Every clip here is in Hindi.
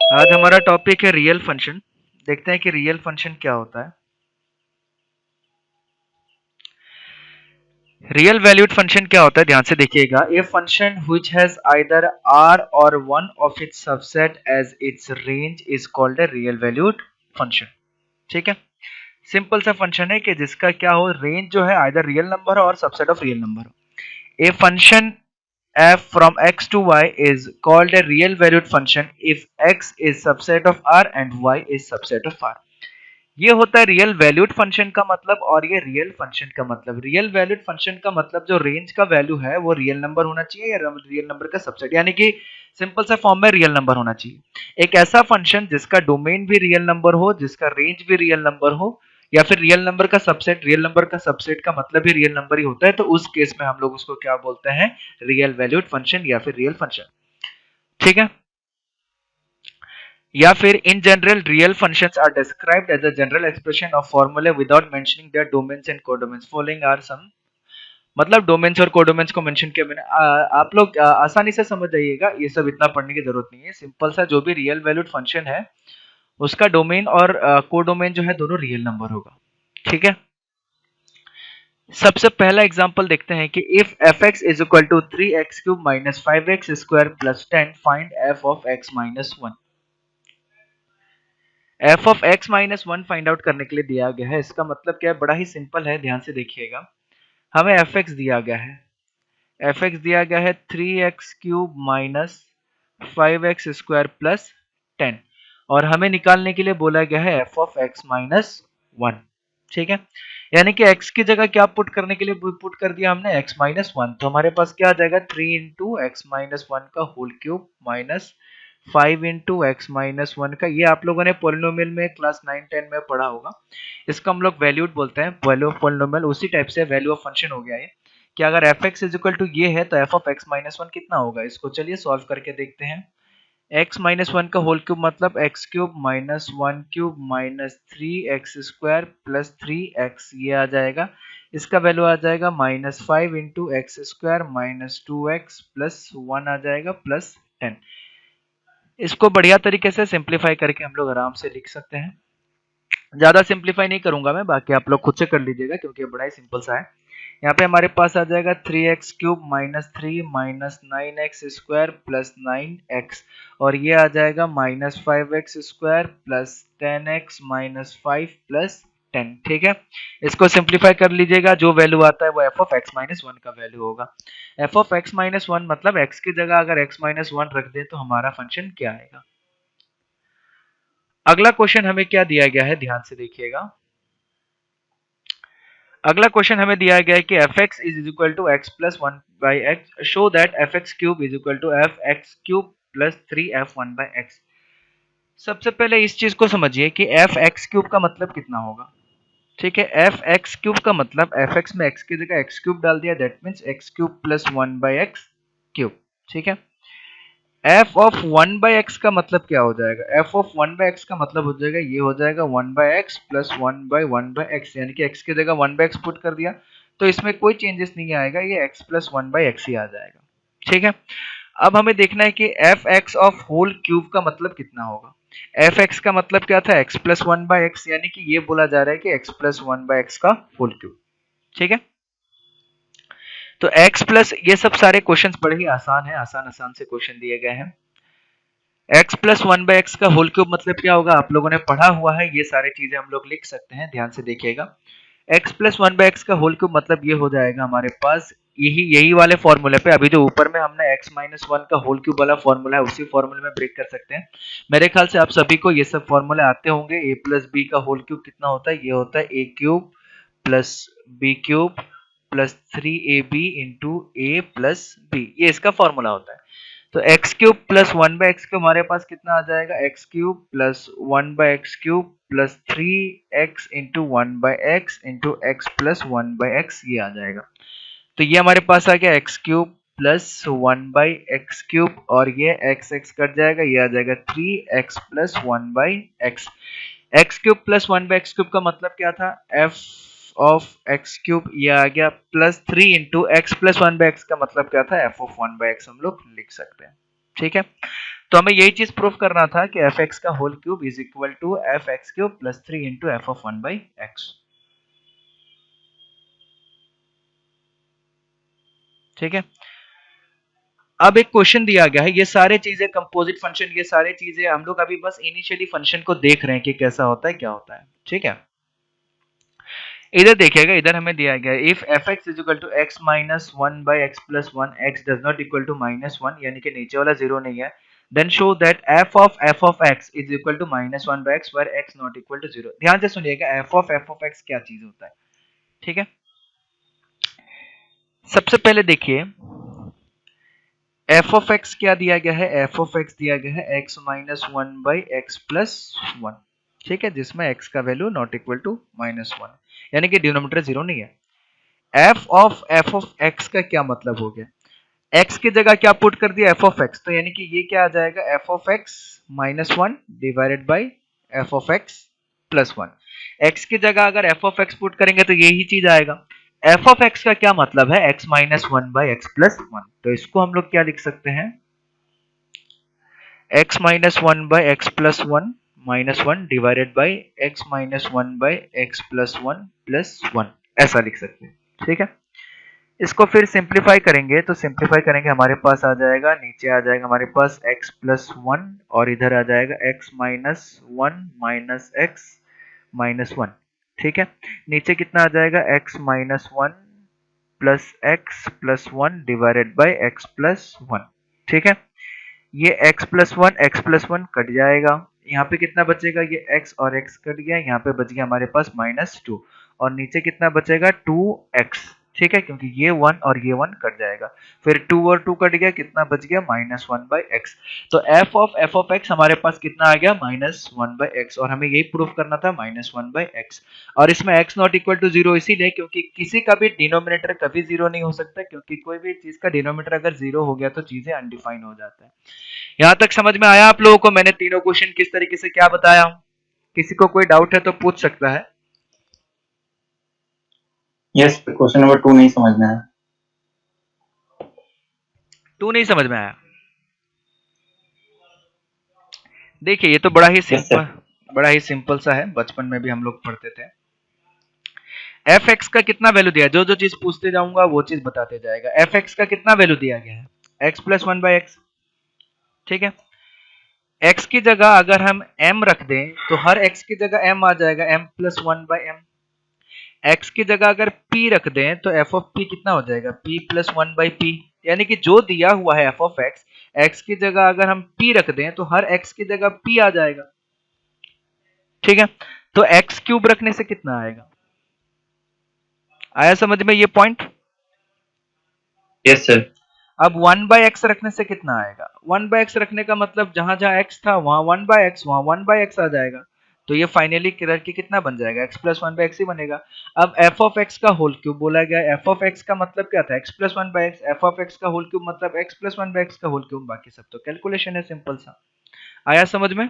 आज हमारा टॉपिक है रियल फंक्शन। देखते हैं कि रियल फंक्शन क्या होता है। रियल वैल्यूड फंक्शन क्या होता है, ध्यान से देखिएगा। A function which has either R और one of its subset as its range is called a real valued function. ठीक है, सिंपल सा फंक्शन है कि जिसका क्या हो, रेंज जो है आइदर रियल नंबर हो और सबसेट ऑफ रियल नंबर हो। A function f from x to y is called a real valued function if x is subset of r and y is subset of r। ये होता है रियल वैल्यूड फंक्शन का मतलब, और ये रियल फंक्शन का मतलब। रियल वैल्यूड फंक्शन का मतलब जो रेंज का वैल्यू है वो रियल नंबर होना चाहिए या रियल नंबर का सबसेट, यानी कि सिंपल सा फॉर्म में रियल नंबर होना चाहिए। एक ऐसा फंक्शन जिसका डोमेन भी रियल नंबर हो, जिसका रेंज भी रियल नंबर हो, या फिर रियल नंबर का सबसेट। रियल नंबर का सबसेट का मतलब ही रियल नंबर ही होता है, तो उस केस में हम लोग उसको क्या बोलते हैं, रियल वैल्यूड फंक्शन या फिर रियल फंक्शन। ठीक है, या फिर in general real functions are described as a general expression of formulae without mentioning their domains and codomains. Following are some, मतलब डोमेन्स और कोडोमेन्स को मेंशन किया मैंने। आप लोग आसानी से समझ जाइएगा, ये सब इतना पढ़ने की जरूरत नहीं है। सिंपल सा जो भी रियल वैल्यूड फंक्शन है उसका डोमेन और कोडोमेन जो है दोनों रियल नंबर होगा। ठीक है, सबसे पहला एग्जांपल देखते हैं कि if F x is equal to 3x³ minus 5x² plus 10 find F of x minus 1। F of x minus 1 find out करने के लिए दिया गया है। इसका मतलब क्या है, बड़ा ही सिंपल है, ध्यान से देखिएगा। हमें एफ एक्स दिया गया है, एफ एक्स दिया गया है 3x³ माइनस 5x² प्लस 10, और हमें निकालने के लिए बोला गया है एफ ऑफ एक्स माइनस 1। ठीक है, यानी कि x की जगह क्या पुट करने के लिए पुट कर दिया हमने, x माइनस 1। तो हमारे पास क्या आ जाएगा, 3 इंटू एक्स माइनस 1 का whole cube minus 5 into x minus 1 का। ये आप लोगों ने पोलिनोमियल में क्लास 9-10 में पढ़ा होगा। इसको हम लोग वैल्यूड बोलते हैं, वैल्यू ऑफ पोलिनोमियल। उसी टाइप से वैल्यू ऑफ फंक्शन हो गया ये, कि अगर F x is equal to ये है तो एफ ऑफ एक्स माइनस 1 कितना होगा। इसको चलिए सॉल्व करके देखते हैं। एक्स माइनस 1 का होल क्यूब मतलब x cube minus 1 cube minus 3x² plus 3x, ये आ जाएगा। इसका वैल्यू आ जाएगा minus 5 into x² minus 2x plus 1 आ जाएगा प्लस 10। इसको बढ़िया तरीके से सिंप्लीफाई करके हम लोग आराम से लिख सकते हैं। ज्यादा सिंप्लीफाई नहीं करूंगा मैं, बाकी आप लोग खुद से कर लीजिएगा क्योंकि बड़ा ही सिंपल सा है। यहाँ पे हमारे पास आ जाएगा 3x³ minus 3 minus 9x² plus 9x, और ये आ जाएगा minus 5x² plus 10x minus 5 plus 10। ठीक है, इसको सिंप्लीफाई कर लीजिएगा, जो वैल्यू आता है वो एफ ऑफ एक्स माइनस 1 का वैल्यू होगा। एफ ऑफ एक्स माइनस 1 मतलब x की जगह अगर x माइनस 1 रख दे तो हमारा फंक्शन क्या आएगा। अगला क्वेश्चन हमें क्या दिया गया है, ध्यान से देखिएगा। अगला क्वेश्चन हमें दिया गया है कि f x is equal to x plus 1 by x, show that f x cube is equal to f x cube plus 3f1 by x. सबसे पहले इस चीज को समझिए कि एफ एक्स क्यूब का मतलब कितना होगा। ठीक है, एफ एक्स क्यूब का मतलब एफ एक्स में एक्स की जगह एक्स क्यूब डाल दिया, that means x cube plus 1 by x cube. ठीक है, एफ ऑफ 1 बाई एक्स का मतलब क्या हो जाएगा, एफ ऑफ 1 बाई एक्स का मतलब हो जाएगा, ये हो जाएगा 1 by x plus 1 by x, यानी कि एक्स की जगह 1 बाई एक्स पुट कर दिया तो इसमें कोई चेंजेस नहीं आएगा, ये एक्स प्लस 1 बाई एक्स ही आ जाएगा। ठीक है, अब हमें देखना है कि f x of whole cube का मतलब कितना होगा। एफ एक्स का मतलब क्या था, एक्स प्लस 1 बाई एक्स, यानी कि ये बोला जा रहा है कि एक्स प्लस 1 बाई एक्स का होल क्यूब। ठीक है, तो x प्लस, ये सब सारे क्वेश्चंस बड़े ही आसान है, आसान आसान से क्वेश्चन दिए गए हैं। x प्लस 1 बाई एक्स का होल क्यूब मतलब क्या होगा, आप लोगों ने पढ़ा हुआ है, ये सारे चीजें हम लोग लिख सकते हैं, ध्यान से देखिएगा। x प्लस 1 बाई एक्स का होल क्यूब मतलब ये हो जाएगा हमारे पास, यही यही वाले फॉर्मूले पे, अभी जो ऊपर में हमने x माइनस 1 का होल क्यूब वाला फॉर्मूला है उसी फॉर्मूले में ब्रेक कर सकते हैं। मेरे ख्याल से आप सभी को ये सब फॉर्मूले आते होंगे। a प्लस बी का होल क्यूब कितना होता है, ये होता है a cube plus b cube plus 3ab into a plus b, ये इसका फॉर्मूला होता है। तो x cube plus 1 by x cube हमारे पास कितना आ जाएगा, x cube plus 1 by x cube plus 3x into 1 by x into x plus 1 by x, ये आ जाएगा। तो ये हमारे पास आ गया x cube plus 1 by x cube, और ये एक्स एक्स कट जाएगा, ये आ जाएगा 3x plus 1 by x. X cube plus 1 by x cube का मतलब क्या था, एफ ऑफ एक्स क्यूब, ये आ गया plus 3 into x plus 1 by x का मतलब क्या था, एफ ऑफ 1 बाई एक्स हम लोग लिख सकते हैं। ठीक है, तो हमें यही चीज प्रूफ करना था कि एफ एक्स का whole cube is equal to f x cube plus 3 into F of 1 by x. ठीक है, अब एक क्वेश्चन दिया गया है, ये सारे चीजें कंपोजिट फंक्शन, ये सारे चीजें हम लोग अभी बस इनिशियली फंक्शन को देख रहे हैं कि कैसा होता है क्या होता है। ठीक है, इधर देखिएगा, इधर हमें दिया गया है if F x is equal to x minus one by x plus one x does not equal to minus one, यानी कि नीचे वाला जीरो नहीं है, then show that f of x is equal to minus one by x where x not equal to zero. ध्यान से सुनिएगा, एफ ऑफ एक्स क्या चीज होता है। ठीक है, सबसे पहले देखिए एफ ऑफ एक्स क्या दिया गया है, एफ ऑफ एक्स दिया गया है x minus one by x plus one. ठीक है, जिसमें एक्स का value not equal to minus one, यानी कि डिनोमिनेटर जीरो नहीं है। एफ ऑफ एक्स का क्या मतलब हो गया, एक्स की जगह क्या पुट कर दिया, एफ ऑफ एक्स, तो यानी कि ये क्या आ जाएगा, f of x minus one divided by F of x plus one. X की जगह अगर एफ ऑफ एक्स पुट करेंगे तो यही चीज आएगा। एफ ऑफ एक्स का क्या मतलब है, x minus one by x plus one, तो इसको हम लोग क्या लिख सकते हैं, x minus one by x plus one minus one divided by x minus one by x plus one, ऐसा लिख सकते हैं। ठीक है, इसको फिर सिंप्लीफाई करेंगे, तो सिंप्लीफाई करेंगे हमारे पास आ जाएगा, नीचे आ जाएगा हमारे पास x प्लस वन और इधर आ जाएगा x minus one minus x minus one. ठीक है, नीचे कितना आ जाएगा, x minus one plus one divided by x plus one. ठीक है, ये x प्लस वन कट जाएगा, यहाँ पे कितना बचेगा, ये x और x कट गया, यहाँ पे बच गया हमारे पास माइनस टू, और नीचे कितना बचेगा, टू एक्स। ठीक है, क्योंकि ये वन और ये वन कट जाएगा, फिर टू और टू कट गया, कितना बच गया, माइनस वन बाई एक्स। तो एफ ऑफ एक्स हमारे पास कितना आ गया, माइनस वन बाई एक्स, और हमें यही प्रूफ करना था, माइनस वन बाई एक्स। और इसमें x not equal to zero इसीलिए क्योंकि किसी का भी डिनोमिनेटर कभी जीरो नहीं हो सकता, क्योंकि कोई भी चीज का डिनोमिनेटर अगर जीरो हो गया तो चीजें अनडिफाइन हो जाता है। यहाँ तक समझ में आया आप लोगों को, मैंने तीनों क्वेश्चन किस तरीके से क्या बताया हूँ, किसी को कोई डाउट है तो पूछ सकता है। यस, क्वेश्चन नंबर 2 नहीं समझ में आया। टू नहीं समझ में आया, देखिए ये तो बड़ा ही सिंपल सा है, बचपन में भी हम लोग पढ़ते थे। एफ एक्स का कितना वैल्यू दिया, जो जो चीज पूछते जाऊंगा वो चीज बताते जाएगा। एफ एक्स का कितना वैल्यू दिया गया है, x plus one by x. ठीक है, एक्स की जगह अगर हम m रख दें तो हर x की जगह m आ जाएगा, m plus one by m. x की जगह अगर p रख दें तो f ऑफ p कितना हो जाएगा, p plus one by P, यानी कि जो दिया हुआ है f ऑफ x की जगह अगर हम p रख दें तो हर x की जगह p आ जाएगा। ठीक है, तो x क्यूब रखने से कितना आएगा, आया समझ में ये पॉइंट? Yes sir. अब वन बाई एक्स रखने से कितना आएगा, वन बाई एक्स रखने का मतलब जहां जहां एक्स था वहां वन बाई एक्स, वहां वन बाई एक्स आ जाएगा, तो ये फाइनली करके कितना बन जाएगा, X plus one by x ही बनेगा। अब एफ ऑफ एक्स का होल क्यूब बोला गया, एफ ऑफ एक्स का मतलब क्या था, X plus one by X, F of x का होल क्यूब मतलब X plus one by x का होल क्यूब, बाकी सब तो कैलकुलेशन है, सिंपल सा। आया समझ में?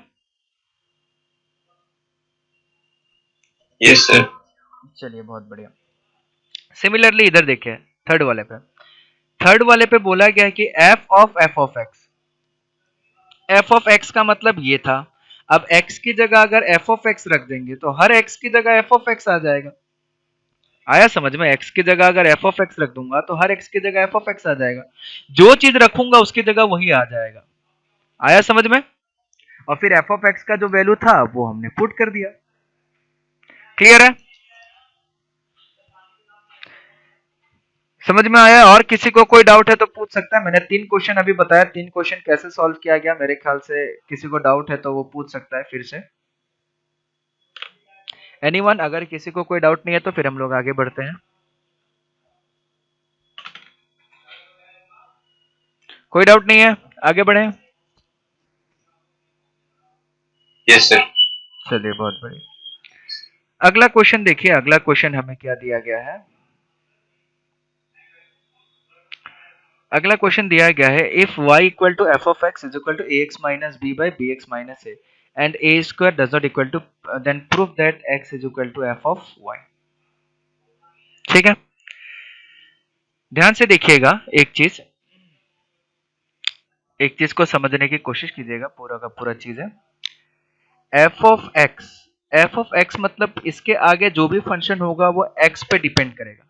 Yes sir. चलिए बहुत बढ़िया। सिमिलरली इधर देखिए, थर्ड वाले पे बोला गया है कि F of x, F of x का मतलब ये था, अब x की जगह अगर f ऑफ x रख देंगे तो हर x की जगह f ऑफ x आ जाएगा। आया समझ में, x की जगह अगर f ऑफ x रख दूंगा तो हर x की जगह f ऑफ x आ जाएगा, जो चीज रखूंगा उसकी जगह वही आ जाएगा। आया समझ में, और फिर f ऑफ x का जो वैल्यू था वो हमने पुट कर दिया। क्लियर है, समझ में आया? और किसी को कोई डाउट है तो पूछ सकता है, मैंने 3 क्वेश्चन अभी बताया, 3 क्वेश्चन कैसे सॉल्व किया गया, मेरे ख्याल से किसी को डाउट है तो वो पूछ सकता है फिर से। एनीवन, अगर किसी को कोई डाउट नहीं है तो फिर हम लोग आगे बढ़ते हैं। कोई डाउट नहीं है, आगे बढ़े? Yes sir. चलिए बहुत बढ़िया। अगला क्वेश्चन देखिए, अगला क्वेश्चन हमें क्या दिया गया है, अगला क्वेश्चन दिया गया है if y equal to F of x is equal to a x minus B by B x minus a and a square does not equal to, then prove that x is equal to F of y। ठीक है, ध्यान से देखिएगा एक चीज, एक चीज को समझने की कोशिश कीजिएगा, पूरा का पूरा चीज है F of x. F of x मतलब इसके आगे जो भी फंक्शन होगा वो एक्स पे डिपेंड करेगा।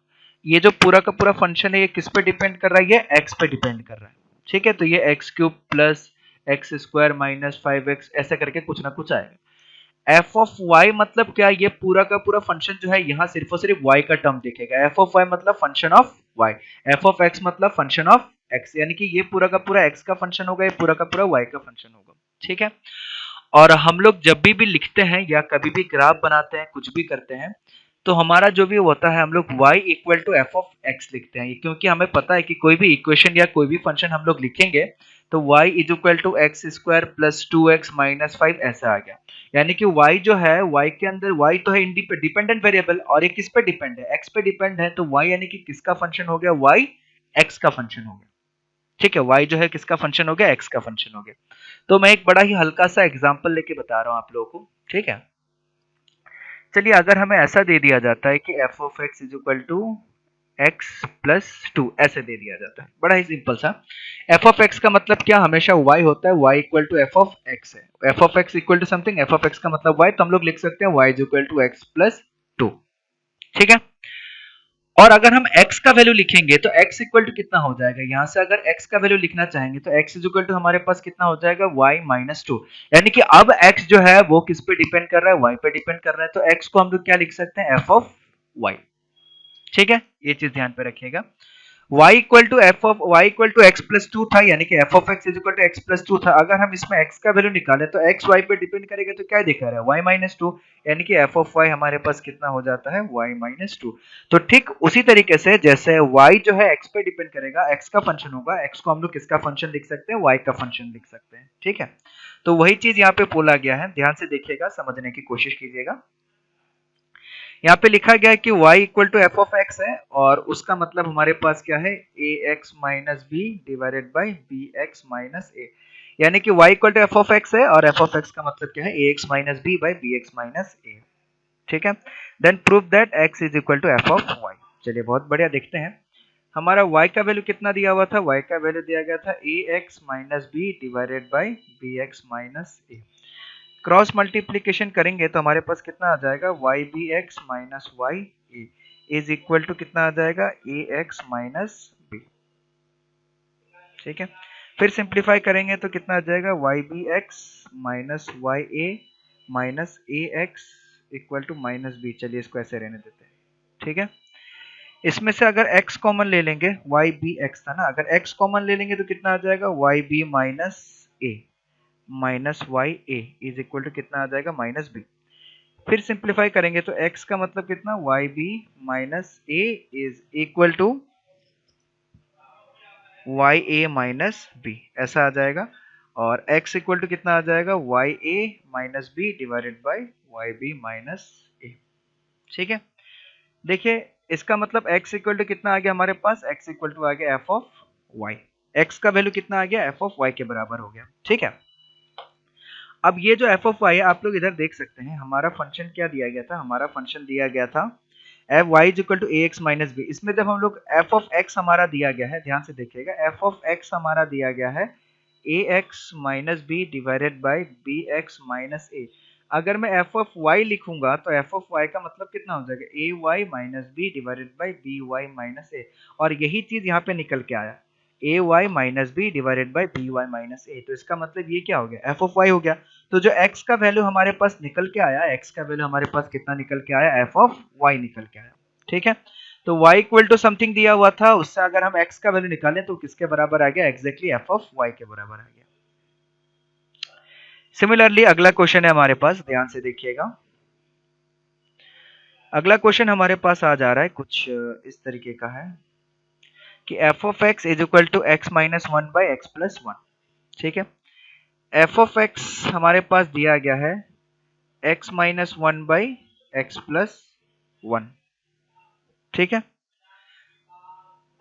ये जो पूरा का पूरा फंक्शन है ये किस पे डिपेंड कर रहा है, ये एक्स पे डिपेंड कर रहा है। ठीक है, तो ये x cube plus x square minus 5x ऐसे करके कुछ ना कुछ आएगा। एफ ऑफ वाई मतलब क्या, ये पूरा का पूरा फंक्शन जो है यहाँ सिर्फ और सिर्फ वाई का टर्म दिखेगा। एफ ऑफ वाई मतलब function of y, f of x मतलब फंक्शन ऑफ एक्स, यानी कि ये पूरा का पूरा एक्स का फंक्शन होगा, ये पूरा का पूरा वाई का फंक्शन होगा। ठीक है, और हम लोग जब भी लिखते हैं या कभी भी ग्राफ बनाते हैं, कुछ भी करते हैं, तो हमारा जो भी होता है हम लोग y equal to F of x लिखते हैं, क्योंकि हमें पता है कि कोई भी इक्वेशन या कोई भी फंक्शन हम लोग लिखेंगे तो y is equal to x square plus 2x minus 5 ऐसा आ गया। यानी कि y जो है, y के अंदर y तो है डिपेंडेंट वेरिएबल, और ये किस पे डिपेंड है, x पे डिपेंड है, तो y यानी कि किसका फंक्शन हो गया, y x का फंक्शन हो गया। ठीक है, y जो है किसका फंक्शन हो गया, x का फंक्शन हो गया। तो मैं एक बड़ा ही हल्का सा एग्जांपल लेके बता रहा हूं आप लोगों को। ठीक है, चलिए अगर हमें ऐसा दे दिया जाता है कि F of x is equal to x plus 2 ऐसे दे दिया जाता है, बड़ा ही सिंपल सा। एफ ऑफ एक्स का मतलब क्या, हमेशा y होता है, y equal to F of X है, F of x equal to something, F of x का मतलब y, तो हम लोग लिख सकते हैं y is equal to x plus 2। ठीक है, और अगर हम x का वैल्यू लिखेंगे तो x इक्वल टू कितना हो जाएगा, यहां से अगर x का वैल्यू लिखना चाहेंगे तो x इज इक्वल टू हमारे पास कितना हो जाएगा, y माइनस 2। यानी कि अब x जो है वो किस पे डिपेंड कर रहा है, y पे डिपेंड कर रहा है, तो x को हम लोग क्या लिख सकते हैं, f ऑफ y। ठीक है, ये चीज ध्यान पे रखिएगा। y equal to F of y equal to x plus 2 था, यानी कि f of x is equal to x plus 2 था। अगर हम इसमें x का वैल्यू निकालें तो x y पे डिपेंड करेगा, तो क्या दिखा रहा है, y माइनस 2, यानी कि f ऑफ y हमारे पास कितना हो जाता है, y माइनस 2। तो ठीक उसी तरीके से जैसे y जो है x पे डिपेंड करेगा, x का फंक्शन होगा, x को हम लोग किसका फंक्शन लिख सकते हैं, y का फंक्शन लिख सकते हैं। ठीक है, तो वही चीज यहाँ पे बोला गया है, ध्यान से देखिएगा, समझने की कोशिश कीजिएगा। यहाँ पे लिखा गया है कि y equal to F of X है, और उसका मतलब हमारे पास क्या है, A x minus B divided by B x minus A, यानी कि y equal to F of X है, और एफ ऑफ एक्स का मतलब क्या है, A x minus B by B x minus A. ठीक है, then prove that x is equal to F of y। चलिए बहुत बढ़िया, देखते हैं हमारा y का वैल्यू कितना दिया हुआ था, y का वैल्यू दिया गया था A x minus B divided by B x minus A. Cross multiplication करेंगे तो हमारे पास कितना आ जाएगा, Y B x minus Y A is equal to कितना आ जाएगा, ए एक्स माइनस बी। ठीक है, फिर सिंप्लीफाई करेंगे तो कितना आ जाएगा, Y B x minus Y A minus a x equal to minus b. चलिए इसको ऐसे रहने देते हैं। ठीक है, इसमें से अगर x कॉमन ले लेंगे, वाई बी एक्स था ना, अगर x कॉमन ले लेंगे तो कितना आ जाएगा, Y B minus a minus Y A is equal to कितना आ जाएगा, माइनस बी। फिर सिंप्लीफाई करेंगे तो x का मतलब कितना, y B minus a is equal to y A minus b ऐसा आ जाएगा, और x इक्वल टू कितना आ जाएगा, Y A minus B divided by Y B minus A. ठीक है, देखिए इसका मतलब x इक्वल टू कितना आ गया हमारे पास, x इक्वल टू आ गया एफ ऑफ y, x का वैल्यू कितना आ गया, एफ ऑफ y के बराबर हो गया। ठीक है, अब ये जो एफ ऑफ वाई है, आप लोग इधर देख सकते हैं, हमारा फंक्शन क्या दिया गया था, हमारा फंक्शन दिया गया था f y is equal to a x minus b. इसमें जब हम लोग एफ ऑफ एक्स हमारा दिया गया है, ध्यान से देखिएगा, एफ ऑफ एक्स हमारा दिया गया है A x minus B divided by B x minus A. अगर मैं एफ ऑफ वाई लिखूंगा तो एफ ऑफ वाई का मतलब कितना हो जाएगा, A Y minus B divided by B Y minus A, और यही चीज यहाँ पे निकल के आया, A Y minus B divided by B Y minus A. तो इसका मतलब ये क्या हो गया, एफ ऑफ वाई हो गया। तो जो x का वैल्यू हमारे पास निकल के आया, x का वैल्यू हमारे पास कितना निकल के आया, एफ ऑफ y निकल के आया। ठीक है, तो y इक्वल टू समथिंग दिया हुआ था, उससे अगर हम x का वैल्यू निकालें तो किसके बराबर आ गया, एग्जैक्टली एफ ऑफ y के बराबर आ गया। सिमिलरली अगला क्वेश्चन है हमारे पास, ध्यान से देखिएगा। अगला क्वेश्चन हमारे पास आ जा रहा है कुछ इस तरीके का है कि F of x is equal to x minus one by x plus one. ठीक है, एफ ऑफ एक्स हमारे पास दिया गया है x minus one by x plus one. ठीक है,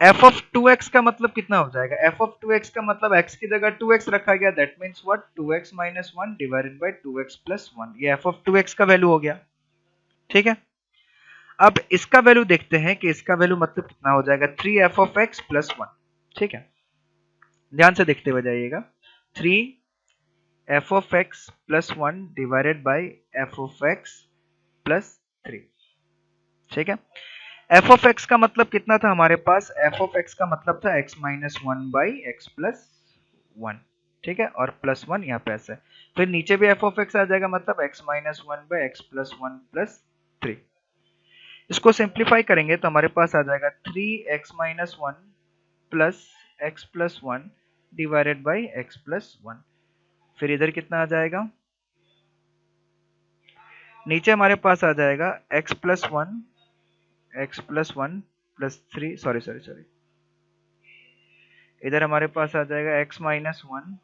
एफ ऑफ टू एक्स का मतलब कितना हो जाएगा, एफ ऑफ टू एक्स का मतलब x की जगह 2x रखा गया, that means what, 2x minus one divided by 2x plus one, ये एफ ऑफ टू एक्स का वैल्यू हो गया। ठीक है, अब इसका वैल्यू देखते हैं कि इसका वैल्यू मतलब कितना हो जाएगा, 3 F of x plus one. ठीक है, ध्यान से देखते हुए जाइएगा। 3 F of x plus 1 divided by F of x plus 3। ठीक है, एफ ऑफ एक्स का मतलब कितना था हमारे पास, एफ ऑफ एक्स का मतलब था x minus 1 by x plus 1। ठीक है, और प्लस 1 यहाँ पे ऐसा है, फिर नीचे भी एफ ऑफ एक्स आ जाएगा, मतलब x minus 1 by x plus 1 plus 3। इसको सिंप्लीफाई करेंगे तो हमारे पास आ जाएगा 3x minus 1 plus x plus 1 divided by x plus 1। फिर इधर कितना आ जाएगा, नीचे हमारे पास आ जाएगा x plus 1 x plus 1 plus 3, sorry, इधर हमारे पास आ जाएगा x minus 1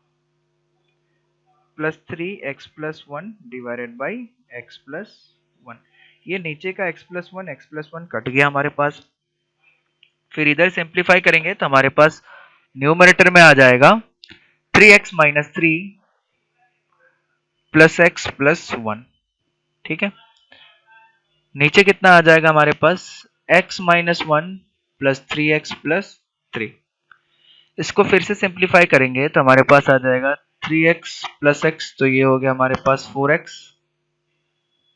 plus 3 x plus 1 divided by x plus 1। ये नीचे का x प्लस 1 कट गया हमारे पास। फिर इधर सिंप्लीफाई करेंगे तो हमारे पास न्यूमरेटर में आ जाएगा 3x minus 3 plus x plus 1। ठीक है, नीचे कितना आ जाएगा हमारे पास x minus 1 plus 3x plus 3। इसको फिर से सिंप्लीफाई करेंगे तो हमारे पास आ जाएगा 3x प्लस x, तो ये हो गया हमारे पास 4x।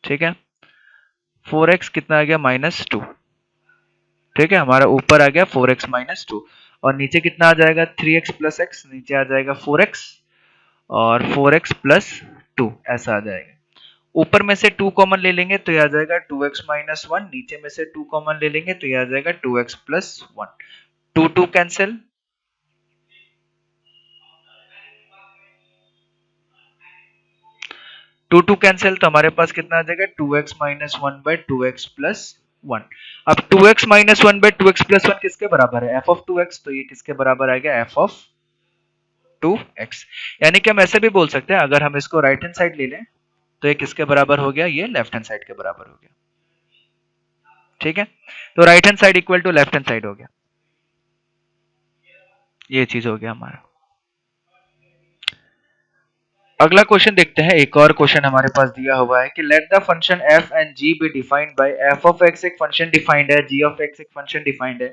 ठीक है, 4x कितना आ गया -2। ठीक है, हमारा ऊपर आ गया 4x माइनस 2, और नीचे कितना आ जाएगा 3x प्लस x, नीचे आ जाएगा 4x और 4x प्लस 2 ऐसा आ जाएगा। ऊपर में से 2 कॉमन ले लेंगे तो ये आ जाएगा 2x माइनस 1, नीचे में से 2 कॉमन ले लेंगे तो ये आ जाएगा 2x प्लस 1। 2 2 कैंसिल, 2 2 कैंसिल, तो हमारे पास कितना आ जाएगा 2x minus 1 by 2x plus 1। अब 2x minus 1 by 2x plus 1 किसके बराबर है, f ऑफ 2x, तो ये किसके बराबर आ गया f ऑफ 2x। यानी कि हम ऐसे भी बोल सकते हैं, अगर हम इसको राइट हैंड साइड ले लें तो ये किसके बराबर हो गया, ये लेफ्ट हैंड साइड के बराबर हो गया। ठीक है, तो right hand side equal to left hand side हो गया, ये चीज हो गया हमारा। अगला क्वेश्चन देखते हैं, एक और क्वेश्चन हमारे पास दिया हुआ है कि let the function f and g be defined by f of x एक फंक्शन डिफाइंड है, g ऑफ x एक फंक्शन डिफाइंड है,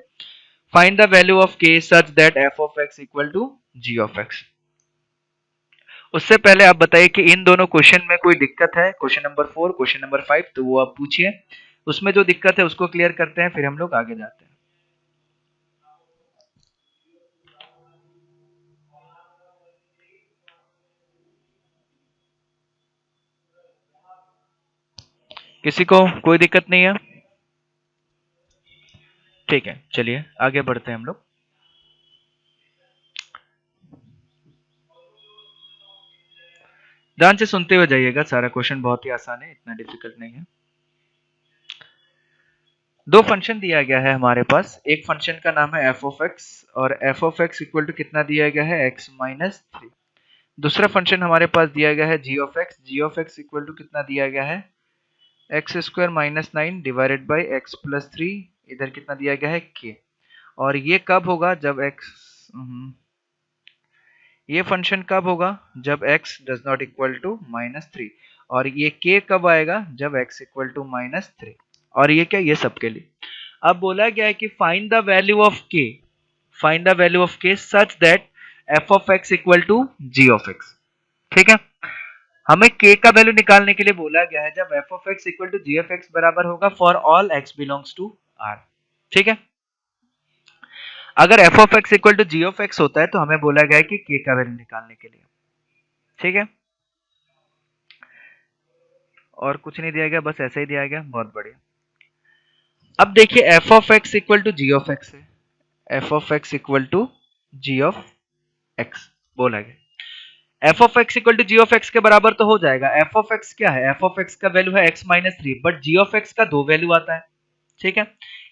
find the value of k such that f of x equal to g of x। उससे पहले आप बताइए कि इन दोनों क्वेश्चन में कोई दिक्कत है, क्वेश्चन नंबर 4, क्वेश्चन नंबर 5, तो वो आप पूछिए, उसमें जो दिक्कत है उसको क्लियर करते हैं, फिर हम लोग आगे जाते हैं। किसी को कोई दिक्कत नहीं है? ठीक है, चलिए आगे बढ़ते हैं हम लोग। ध्यान से सुनते हुए जाइएगा, सारा क्वेश्चन बहुत ही आसान है, इतना डिफिकल्ट नहीं है। दो फंक्शन दिया गया है हमारे पास, एक फंक्शन का नाम है f ऑफ x और f of x equal to कितना दिया गया है x माइनस 3। दूसरा फंक्शन हमारे पास दिया गया है g of x equal to कितना दिया गया है x square minus 9 divided by x plus 3, इधर कितना दिया गया है k। और ये कब होगा, जब ये फंक्शन कब होगा, जब x does not equal to -3, और ये k कब आएगा, जब x इक्वल टू -3। और ये क्या, ये सबके लिए। अब बोला गया है कि find the value of k, find the value of k such that f of x equal to g of x। ठीक है, हमें k का वैल्यू निकालने के लिए बोला गया है जब f of x equal to g of x बराबर होगा for all x belongs to r। ठीक है, अगर f of x equal to g of x होता है तो हमें बोला गया है कि k का वैल्यू निकालने के लिए। ठीक है, और कुछ नहीं दिया गया, बस ऐसा ही दिया गया, बहुत बढ़िया। अब देखिए f of x equal to g of x है, f of x equal to g of x बोला गया। f of x equal to g of x के बराबर तो हो जाएगा। f ऑफ x क्या है, f ऑफ x का वैल्यू है x minus 3, but g of x का दो वैल्यू आता है। ठीक है,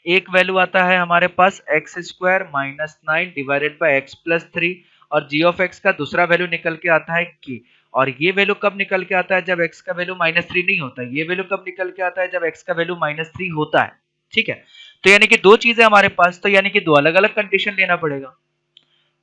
एक वैल्यू आता है हमारे पास X square minus 9 divided by x plus 3, और g ऑफ x का दूसरा वैल्यू निकल के आता है k। और ये वैल्यू कब निकल के आता है, जब x का वैल्यू -3 नहीं होता है। ये वैल्यू कब निकल के आता है, जब x का वैल्यू -3 होता है। ठीक है, तो यानी कि दो चीजें हमारे पास, तो यानी कि दो अलग अलग कंडीशन लेना पड़ेगा।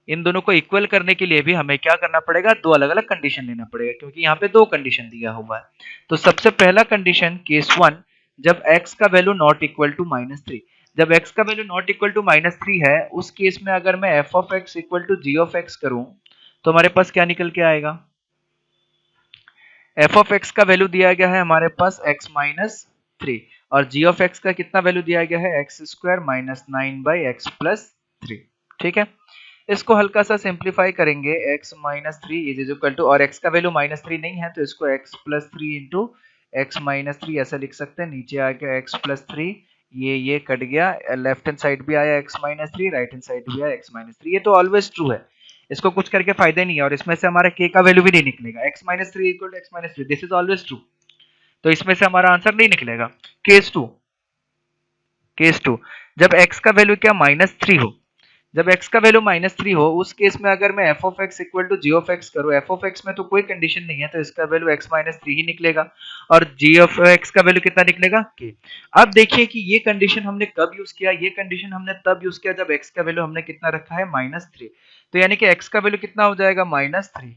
इन दोनों को इक्वल करने के लिए भी हमें क्या करना पड़ेगा, दो अलग अलग कंडीशन लेना पड़ेगा, क्योंकि यहाँ पे दो कंडीशन दिया हुआ है। तो सबसे पहला कंडीशन केस 1, जब x का वैल्यू नॉट इक्वल टू -3, जब x का वैल्यू नॉट इक्वल टू -3 है, उस केस में अगर मैं f of x equal to g of x करूं तो हमारे पास क्या निकल के आएगा, एफ ऑफ एक्स का वैल्यू दिया गया है हमारे पास x माइनस 3 और g ऑफ एक्स का कितना वैल्यू दिया गया है एक्स स्क्वायर माइनस 9/x+3। ठीक है, इसको हल्का सा सिंप्लीफाई करेंगे, x minus 3 is equal to, और x का वैल्यू माइनस 3 नहीं है तो इसको x plus 3 into x minus 3 ऐसा लिख सकते हैं। नीचे आ गया x प्लस 3, ये कट गया, लेफ्ट हैंड साइड भी आया x minus 3, right hand side भी आया x माइनस 3। ये तो ऑलवेज ट्रू है, इसको कुछ करके फायदा नहीं है, और इसमें से हमारा k का वैल्यू भी नहीं निकलेगा, x minus 3 equal to x minus 3, this is always true. तो इसमें से हमारा आंसर नहीं निकलेगा। केस टू, जब x का वैल्यू क्या माइनस 3 हो, जब x का वैल्यू माइनस 3 हो, उस केस में अगर मैं f of x equal to g of x करूँ, f ऑफ एक्स में तो कोई कंडीशन नहीं है तो इसका वैल्यू x माइनस 3 ही निकलेगा, और g ऑफ एक्स का वैल्यू कितना निकलेगा k। अब देखिए कि ये कंडीशन हमने कब यूज किया, ये कंडीशन हमने तब यूज किया जब x का वैल्यू हमने कितना रखा है माइनस 3, तो यानी कि x का वैल्यू कितना हो जाएगा माइनस 3,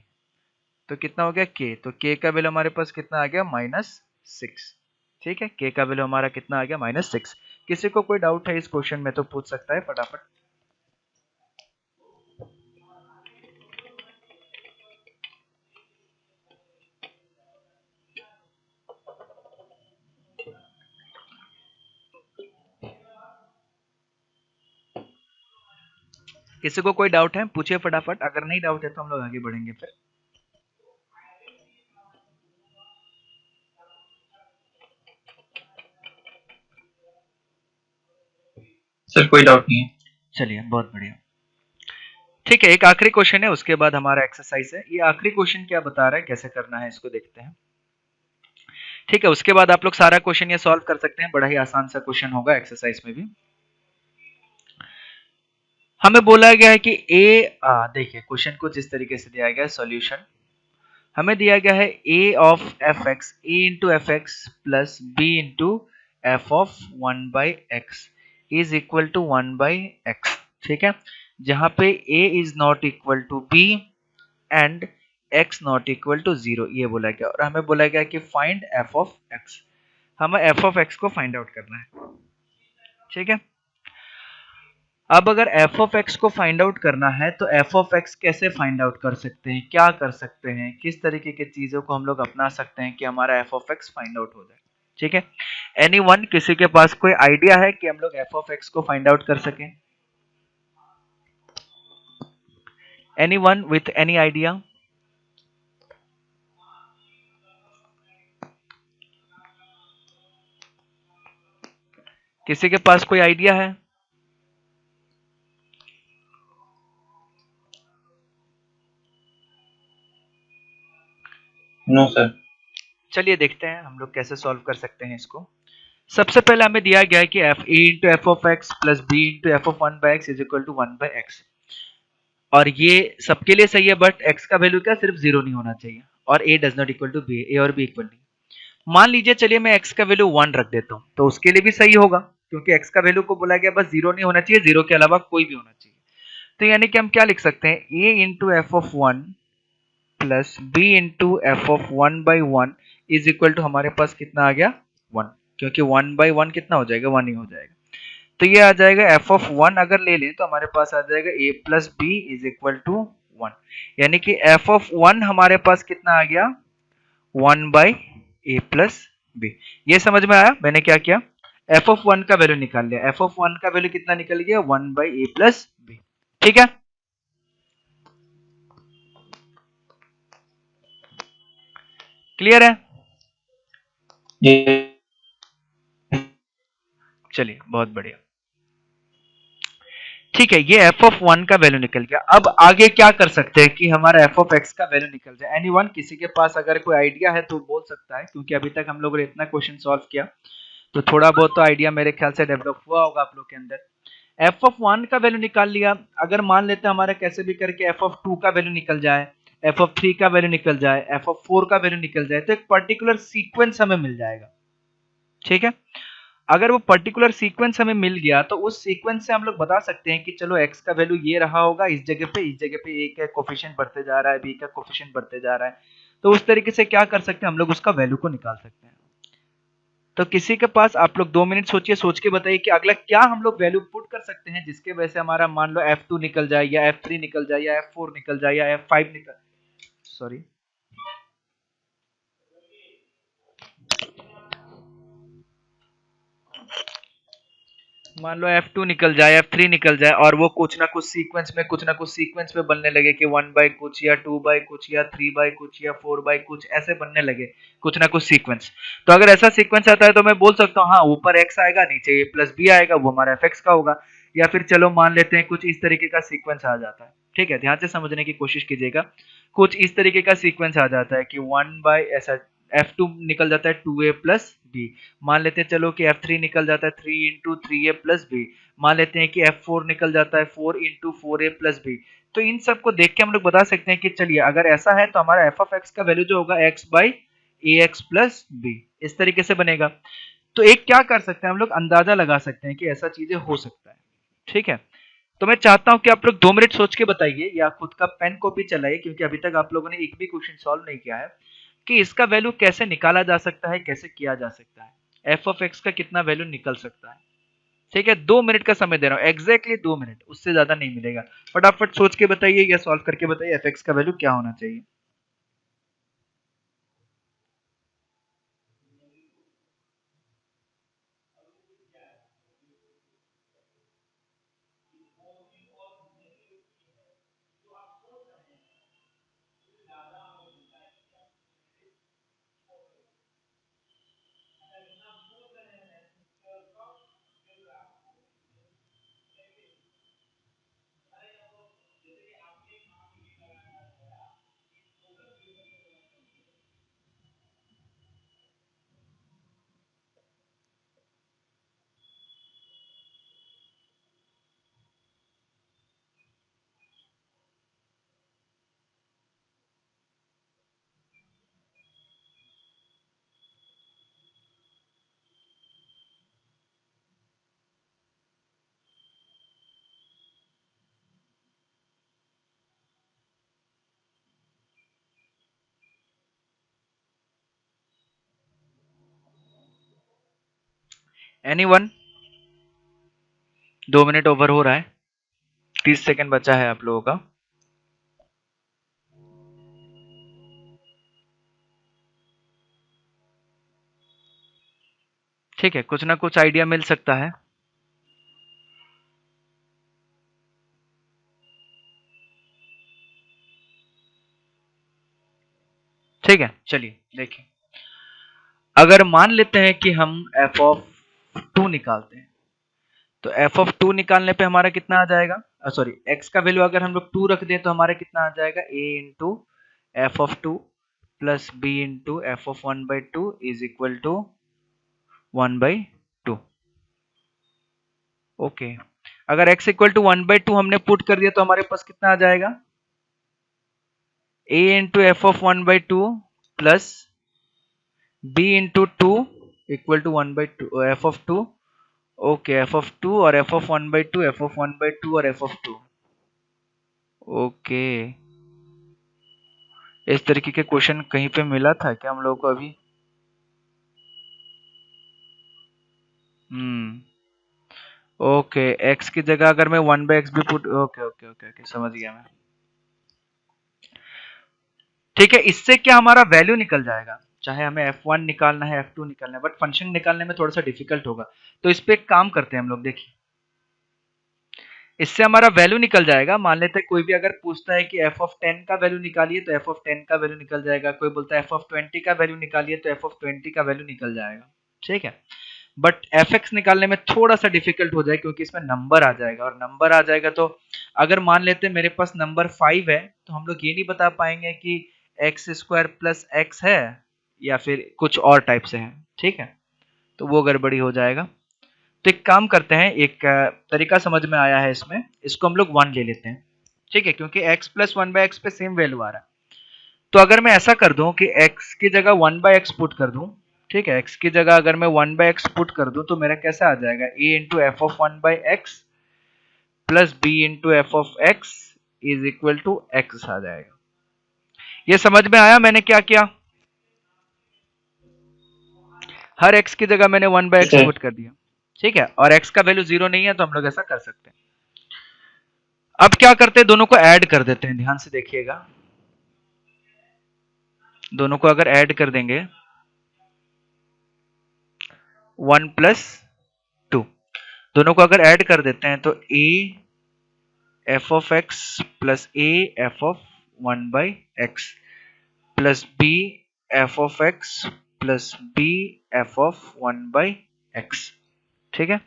तो कितना हो गया k, तो k का वैल्यू हमारे पास कितना आ गया माइनस 6। ठीक है, k का वैल्यू हमारा कितना आ गया माइनस 6। किसी को कोई डाउट है इस क्वेश्चन में तो पूछ सकता है फटाफट। किसी को कोई डाउट है पूछिए फटाफट, अगर नहीं डाउट है तो हम लोग आगे बढ़ेंगे फिर। सर कोई डाउट नहीं है। चलिए बहुत बढ़िया। ठीक है, एक आखिरी क्वेश्चन है, उसके बाद हमारा एक्सरसाइज है। ये आखिरी क्वेश्चन क्या बता रहा है, कैसे करना है इसको देखते हैं। ठीक है, उसके बाद आप लोग सारा क्वेश्चन ये सॉल्व कर सकते हैं, बड़ा ही आसान सा क्वेश्चन होगा एक्सरसाइज में भी। हमें बोला गया है कि देखिए क्वेश्चन कुछ इस तरीके से दिया गया है, सॉल्यूशन हमें दिया गया है a of f x, a into f x plus B into F of 1/x is equal to 1/x। ठीक है, जहां पे a is not equal to b and x not equal to 0, ये बोला गया, और हमें बोला गया कि फाइंड f ऑफ x, हमें f ऑफ x को फाइंड आउट करना है। ठीक है, अब अगर f ऑफ x को फाइंड आउट करना है तो f ऑफ x कैसे फाइंड आउट कर सकते हैं, क्या कर सकते हैं, किस तरीके की चीजों को हम लोग अपना सकते हैं कि हमारा f of x find out हो जाए। ठीक है, एनीवन, किसी के पास कोई आइडिया है कि हम लोग f ऑफ x को फाइंड आउट कर सकें? Anyone with any idea? किसी के पास कोई आइडिया है? No sir. चलिए देखते हैं हम लोग कैसे सॉल्व कर सकते हैं इसको। सबसे पहले हमें दिया गया है कि f a into F of x plus B into F of 1/x is equal to 1/x, और ये सबके लिए सही है, बट x का वैल्यू क्या सिर्फ 0 नहीं होना चाहिए, और a does not equal to b, a और b इक्वल नहीं। मान लीजिए चलिए मैं x का वैल्यू 1 रख देता हूँ, तो उसके लिए भी सही होगा, क्योंकि x का वैल्यू को बोला गया बस 0 नहीं होना चाहिए, 0 के अलावा कोई भी होना चाहिए। तो यानी कि हम क्या लिख सकते हैं, a into F of 1 plus B into F of 1/1 is equal to हमारे पास कितना आ गया 1, क्योंकि 1/1 कितना हो जाएगा 1 ही हो जाएगा। तो ये आ जाएगा एफ ऑफ 1 अगर ले लें तो हमारे पास आ जाएगा a plus b is equal to 1, यानी कि एफ ऑफ 1 हमारे पास कितना आ गया 1/a प्लस b। ये समझ में आया मैंने क्या किया, एफ ऑफ 1 का वैल्यू निकाल लिया, एफ ऑफ 1 का वैल्यू कितना निकल गया 1/a प्लस b। ठीक है, क्लियर है? ये चलिए बहुत बढ़िया। ठीक है, ये एफ ऑफ 1 का वैल्यू निकल गया। अब आगे क्या कर सकते हैं कि हमारा एफ ऑफ एक्स का वैल्यू निकल जाए। एनीवन, किसी के पास अगर कोई आइडिया है तो बोल सकता है, क्योंकि अभी तक हम लोगों ने इतना क्वेश्चन सॉल्व किया तो थोड़ा बहुत तो आइडिया मेरे ख्याल से डेवलप हुआ होगा आप लोग के अंदर। एफ ऑफ 1 का वैल्यू निकाल लिया, अगर मान लेते हैं हमारा कैसे भी करके एफ ऑफ 2 का वैल्यू निकल जाए, एफ ऑफ 3 का वैल्यू निकल जाए, एफ ऑफ 4 का वैल्यू निकल जाए, तो एक पर्टिकुलर सीक्वेंस हमें मिल जाएगा। ठीक है, अगर वो पर्टिकुलर सीक्वेंस हमें मिल गया तो उस सीक्वेंस से हम लोग बता सकते हैं कि चलो x का वैल्यू ये रहा होगा, इस जगह पे a का कोफिशिएंट बढ़ते जा रहा है, b का कोफिशिएंट बढ़ते जा रहा है, तो उस तरीके से क्या कर सकते हैं हम लोग उसका वैल्यू को निकाल सकते हैं। तो किसी के पास, आप लोग 2 मिनट सोचिए, सोच के बताइए कि अगला क्या हम लोग वैल्यू पुट कर सकते हैं जिसके वजह से हमारा मान लो F2 निकल जाए या F3 निकल जाए या F4 निकल जाए या F5 निकल, सॉरी, मान लो F2 निकल जाए, F3 निकल जाए और वो कुछ ना कुछ सीक्वेंस में बनने लगे कि 1 बाय कुछ या 2 बाय कुछ या 3 बाय कुछ या 4 बाय कुछ ऐसे बनने लगे कुछ ना कुछ सीक्वेंस। तो अगर ऐसा सीक्वेंस आता है तो मैं बोल सकता हूँ हाँ ऊपर x आएगा नीचे a प्लस बी आएगा, वो हमारा fx का होगा। या फिर चलो मान लेते हैं कुछ इस तरीके का सीक्वेंस आ जाता है, ठीक है, ध्यान से समझने की कोशिश कीजिएगा। कुछ इस तरीके का सीक्वेंस आ जाता है कि 1 बाय ऐसा F2 निकल जाता है 2a प्लस बी, मान लेते हैं चलो कि F3 निकल जाता है 3 इंटू 3a प्लस बी, मान लेते हैं कि F4 निकल जाता है 4 इंटू 4a प्लस बी। तो इन सब को देख के हम लोग बता सकते हैं कि चलिए अगर ऐसा है तो हमारा एफ ऑफ एक्स का वैल्यू जो होगा x by a x plus b, इस तरीके से बनेगा। तो एक क्या कर सकते हैं हम लोग, अंदाजा लगा सकते हैं कि ऐसा चीजें हो सकता है, ठीक है। तो मैं चाहता हूं कि आप लोग 2 मिनट सोच के बताइए या खुद का पेन कॉपी चलाइए, क्योंकि अभी तक आप लोगों ने एक भी क्वेश्चन सॉल्व नहीं किया है, कि इसका वैल्यू कैसे निकाला जा सकता है, कैसे किया जा सकता है, एफ ऑफ एक्स का कितना वैल्यू निकल सकता है। ठीक है, 2 मिनट का समय दे रहा हूँ, एग्जैक्टली 2 मिनट, उससे ज्यादा नहीं मिलेगा। फटाफट सोच के बताइए या सॉल्व करके बताइए एफ एक्स का वैल्यू क्या होना चाहिए। एनीवन? 2 मिनट ओवर हो रहा है, 30 सेकंड बचा है आप लोगों का। ठीक है, कुछ ना कुछ आइडिया मिल सकता है। ठीक है, चलिए देखिए, अगर मान लेते हैं कि हम एफ ऑफ टू निकालते हैं, तो एफ ऑफ टू निकालने पे हमारा कितना आ जाएगा, सॉरी एक्स का वैल्यू अगर हम लोग 2 रख दें तो हमारा कितना आ जाएगा, A into F of two plus B into F of 1/2 is equal to 1/2। Okay, अगर x इक्वल टू 1/2 हमने पुट कर दिया तो हमारे पास कितना आ जाएगा, a into F of 1/2 plus b into 2 equal to 1/2 f of 2। Okay, f of 2 और एफ ऑफ 1/2, एफ ऑफ 1/2 और एफ ऑफ 2। ओके, इस तरीके के क्वेश्चन कहीं पे मिला था क्या हम लोगों को अभी? हम्म, ओके, x की जगह अगर मैं 1/x भी put, okay okay okay okay, समझ गया मैं। ठीक है, इससे क्या हमारा वैल्यू निकल जाएगा, चाहे हमें f1 निकालना है f2 निकालना है, बट फंक्शन निकालने में थोड़ा सा डिफिकल्ट होगा। तो इस पे एक काम करते हैं हम लोग, देखिए इससे हमारा वैल्यू निकल जाएगा। मान लेते हैं कोई भी अगर पूछता है कि एफ ऑफ 10 का वैल्यू निकालिए तो एफ ऑफ 10 का वैल्यू निकल जाएगा, कोई बोलता है एफ ऑफ 20 का वैल्यू निकालिए तो एफ ऑफ 20 का वैल्यू निकल जाएगा। ठीक है, बट एफ एक्स निकालने में थोड़ा सा डिफिकल्ट हो जाए क्योंकि इसमें नंबर आ जाएगा, और नंबर आ जाएगा तो अगर मान लेते हैं मेरे पास नंबर 5 है तो हम लोग ये नहीं बता पाएंगे कि एक्स स्क्वायर प्लस एक्स है या फिर कुछ और टाइप से है। ठीक है, तो वो गड़बड़ी हो जाएगा। तो एक काम करते हैं, एक तरीका समझ में आया है इसमें, इसको हम लोग 1 ले लेते हैं। ठीक है, क्योंकि x प्लस 1/x पे सेम वैल्यू आ रहा है। तो अगर मैं ऐसा कर दूं कि x की जगह 1/x पुट कर दूं, ठीक है, x की जगह अगर मैं 1/x पुट कर दूं तो मेरा कैसा आ जाएगा, a into F of 1/x plus b into F of x is equal to x आ जाएगा। ये समझ में आया मैंने क्या किया? हर x की जगह मैंने 1 बाय x सर पुट कर दिया, ठीक है, और x का वैल्यू 0 नहीं है तो हम लोग ऐसा कर सकते हैं। अब क्या करते हैं, दोनों को ऐड कर देते हैं, ध्यान से देखिएगा, दोनों को अगर ऐड कर देंगे 1 प्लस 2, दोनों को अगर ऐड कर देते हैं तो a f of x plus a f of 1 by x plus b f of x plus b f of 1 by x, ठीक है,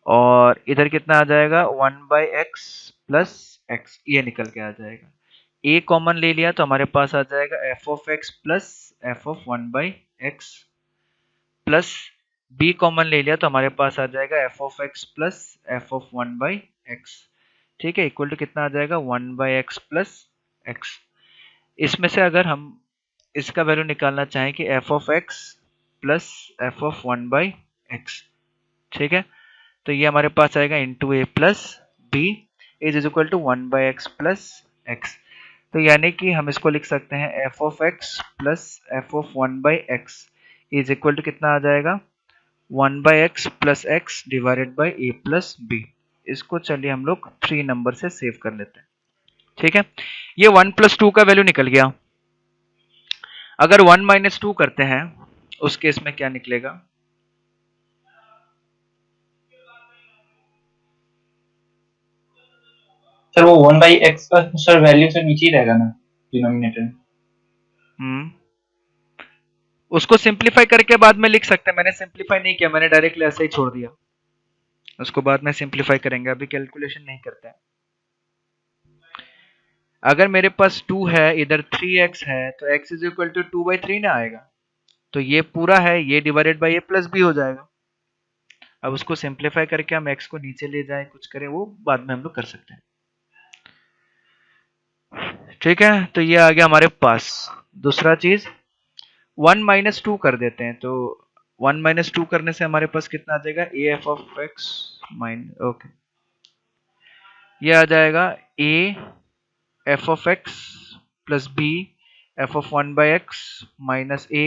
और इधर कितना आ जाएगा 1 बाई एक्स प्लस एक्स, ये निकल के आ जाएगा। a कॉमन ले लिया तो हमारे पास आ जाएगा f of x plus f of 1 by x plus b common ले लिया तो हमारे पास आ जाएगा f of x plus f of 1 by x, ठीक है, इक्वल टू कितना आ जाएगा 1 बाई एक्स प्लस एक्स। इसमें से अगर हम इसका वैल्यू निकालना चाहें कि F of x plus f of 1 by x, ठीक है, तो ये हमारे पास आएगा into a plus b is equal to 1 by x plus x. तो यानी कि हम इसको लिख सकते हैं f of x plus f of 1 by x is equal to कितना आ जाएगा 1 by x plus x divided by a plus b. इसको चलिए हम लोग 3 नंबर से सेव कर लेते हैं, ठीक है, ये 1 प्लस 2 का वैल्यू निकल गया। अगर 1 माइनस 2 करते हैं उस केस में क्या निकलेगा, सर वो 1 बाई एक्स का सर वैल्यू से नीचे ही रहेगा ना डिनोमिनेटर में। उसको सिंप्लीफाई करके बाद में लिख सकते हैं, मैंने सिंप्लीफाई नहीं किया, मैंने डायरेक्टली ऐसे ही छोड़ दिया, उसको बाद में सिंप्लीफाई करेंगे, अभी कैलकुलेशन नहीं करते हैं। अगर मेरे पास 2 है, इधर 3x है, तो x is equal to 2 by 3 ना आएगा, तो ये पूरा है, ये divided by a plus b हो जाएगा। अब उसको सिंप्लीफाई करके हम x को नीचे ले जाएं, कुछ करें, वो बाद में हम लोग कर सकते हैं, ठीक है, तो ये आ गया हमारे पास। दूसरा चीज 1 माइनस 2 कर देते हैं, तो 1 माइनस 2 करने से हमारे पास कितना आ जाएगा a f of x minus, okay, ये आ जाएगा a f of x plus b f of 1 by x minus a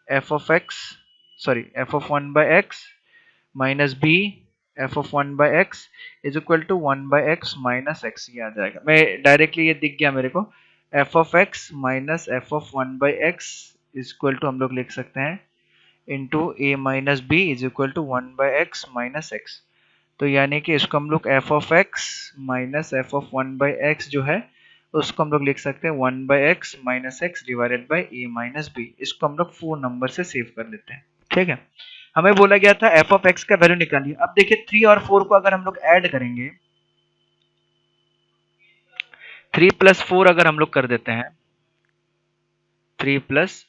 f of x, sorry f of 1 by x minus b f of 1 by x is equal to 1 by x minus x, ये आ जाएगा, मैं डायरेक्टली ये दिख गया मेरे को, f of x minus f of 1 by x is equal to हम लोग लिख सकते हैं into a minus b is equal to 1 by x minus x. तो यानी कि इसको हम लोग f of x minus f of 1 by x जो है उसको हम लोग लिख सकते हैं 1 by x minus x divided by a minus b. इसको हम लोग 4 नंबर से सेव कर लेते हैं, ठीक है, हमें बोला गया था एफ ऑफ एक्स का वैल्यू निकालिए। अब देखिए 3 और 4 को अगर हम लोग ऐड करेंगे, 3 प्लस 4 अगर हम लोग कर देते हैं, 3 प्लस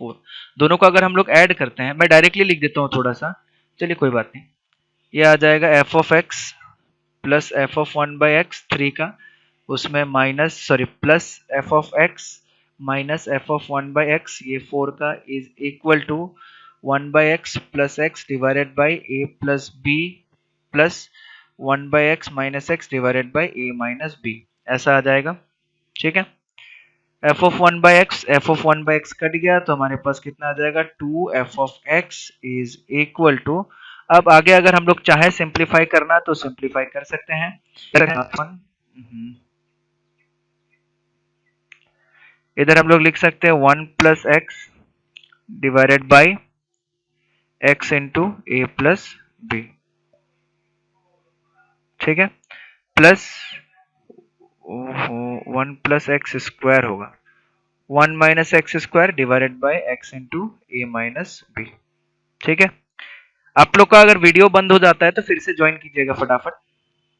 4 दोनों को अगर हम लोग ऐड करते हैं, मैं डायरेक्टली लिख देता हूँ थोड़ा सा, चलिए कोई बात नहीं, ये आ जाएगा f of x plus f of 1 by x 3 का, उसमें minus sorry plus f of x minus f of 1 by x ये 4 का is equal to 1 by x plus x divided by a plus b plus 1 by x minus x divided by a minus b, ऐसा आ जाएगा, ठीक है, F of 1 by x cut गया तो हमारे पास कितना आ जाएगा 2 f of x is equal to, अब आगे अगर हम लोग चाहे सिंप्लीफाई करना तो सिंप्लीफाई कर सकते हैं, इधर हम लोग लिख सकते हैं 1 plus x divided by x into a plus b, ठीक है, प्लस 1 प्लस एक्स स्क्वायर होगा 1 minus x square divided by x into a minus b, ठीक है। आप लोग का अगर वीडियो बंद हो जाता है तो फिर से ज्वाइन कीजिएगा फटाफट,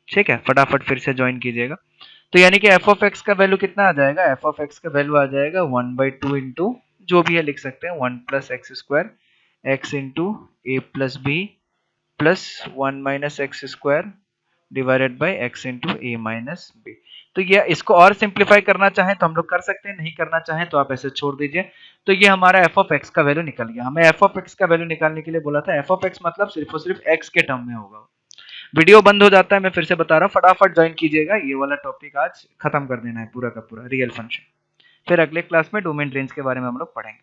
ठीक है, फटाफट फिर से ज्वाइन कीजिएगा। तो यानी कि एफ ऑफ एक्स का वैल्यू कितना आ जाएगा, एफ ऑफ एक्स का वैल्यू आ जाएगा 1 बाई 2 इंटू जो भी है लिख सकते हैं 1 plus x square x into a plus b plus 1 minus x square divided by x into a minus b. तो ये इसको और सिंप्लीफाई करना चाहें तो हम लोग कर सकते हैं, नहीं करना चाहें तो आप ऐसे छोड़ दीजिए। तो ये हमारा एफ ऑफ एक्स का वैल्यू निकल गया। हमें एफ ऑफ एक्स का वैल्यू निकालने के लिए बोला था, एफ ऑफ एक्स मतलब सिर्फ और सिर्फ एक्स के टर्म में होगा। वीडियो बंद हो जाता है, मैं फिर से बता रहा हूँ, फटाफट ज्वाइन कीजिएगा, ये वाला टॉपिक आज खत्म कर देना है पूरा का पूरा, रियल फंक्शन। फिर अगले क्लास में डोमेन रेंज के बारे में हम लोग पढ़ेंगे।